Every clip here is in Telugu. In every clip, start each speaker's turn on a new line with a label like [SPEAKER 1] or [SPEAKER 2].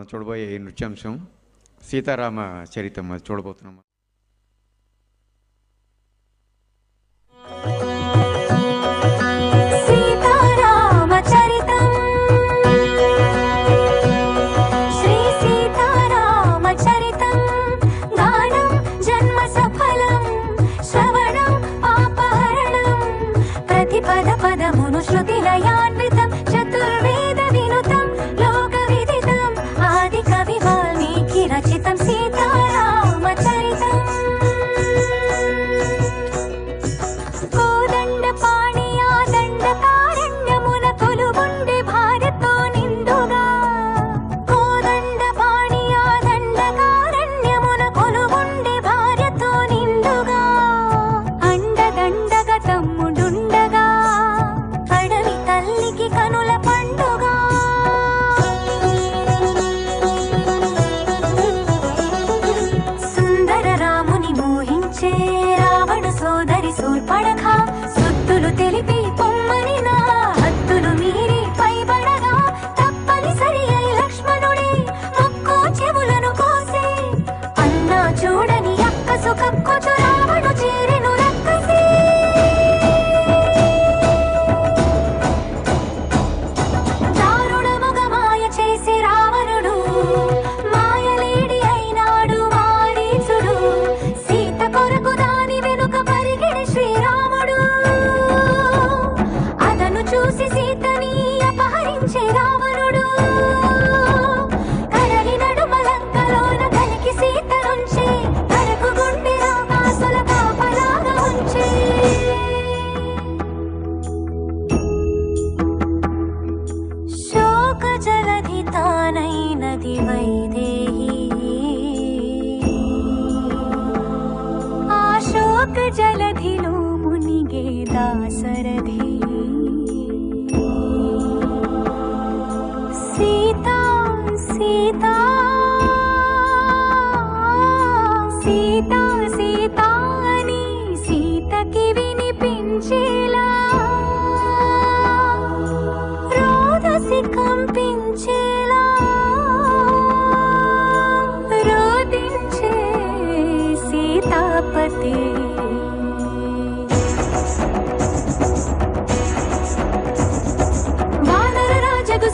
[SPEAKER 1] చూడబోయే ఈ నృత్యాంశం సీతారామ చరితం చూడబోతున్నాం.
[SPEAKER 2] జలధిలో మునిగే దాసరథి సీతా సీతా సీతా సీతా అని సీతకి వినిపించేలా రోదసి కంపించేలా రోదించే సీతాపతి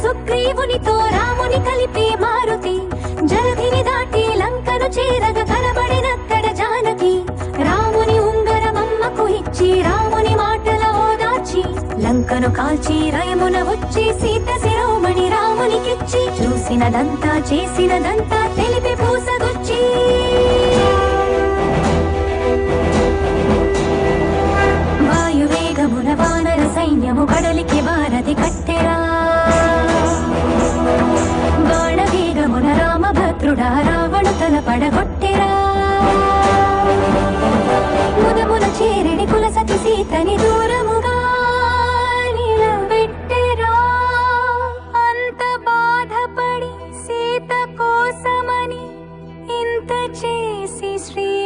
[SPEAKER 2] సుగ్రీవునితో రాముని కలిపి మారుతి జలధిని దాటి లంకను చేరగ కనబడినక్కడ జానకి రాముని ఉంగరమమ్మకు ఇచ్చి రాముని మాటల ఓదార్చి లంకను కాల్చి రయమున వచ్చి సీత శిరోమణి రామునికిచ్చి చూసినదంతా చేసినదంతా తెలిపి పూసగొచ్చి వాయువేగమున వానర సైన్యము కడలికి వారధి కట్టెరా బాణవేగమున రామభద్రుడా రావణు తల పడగొట్టెరా ముదమున చేరిడి కులసతి సీతని దూరముగా నిలబెట్టెరా అంత బాధపడి సీత కోసమని ఇంత చేసి శ్రీరాముడు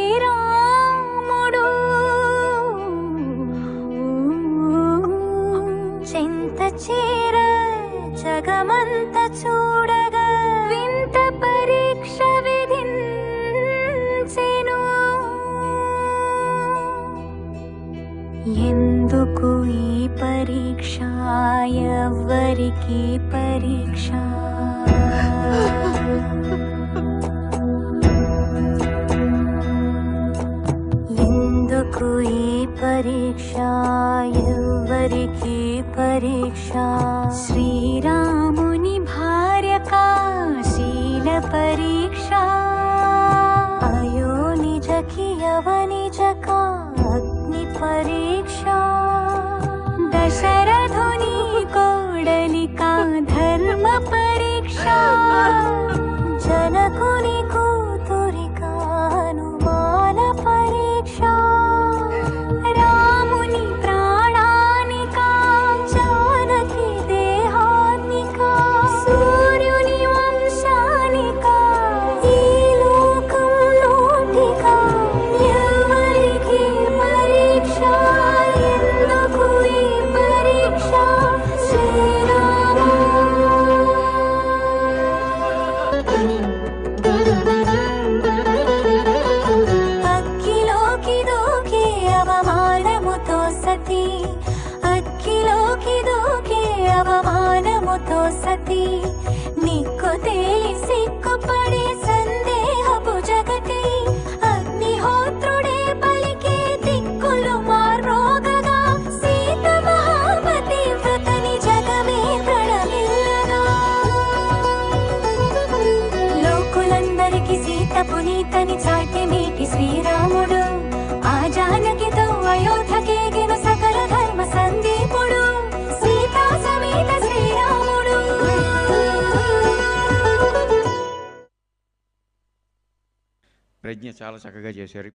[SPEAKER 2] చింత చేర జగమంత చూడగా వింత పరీక్ష విధించెను ఎందుకు ఈ పరీక్ష ఎవ్వరికి పరీక్ష ఎందుకు ఈ పరీక్ష ఎవ్వరికి పరీక్ష శ్రీరాముని భార్యకా శీల పరీక్ష అయో నిజకి అవనిజకా అగ్ని పరీక్ష దశరథుని కోడలికా ధర్మ పరీక్ష నీతని చాటి మీటి శ్రీరాముడు ఆ జానకితో అయోధ్యకేగిన సకల ధర్మ సందీపుడు సీతా సమేత శ్రీరాముడు.
[SPEAKER 1] ప్రజ్ఞ చాలా చక్కగా చేశారు.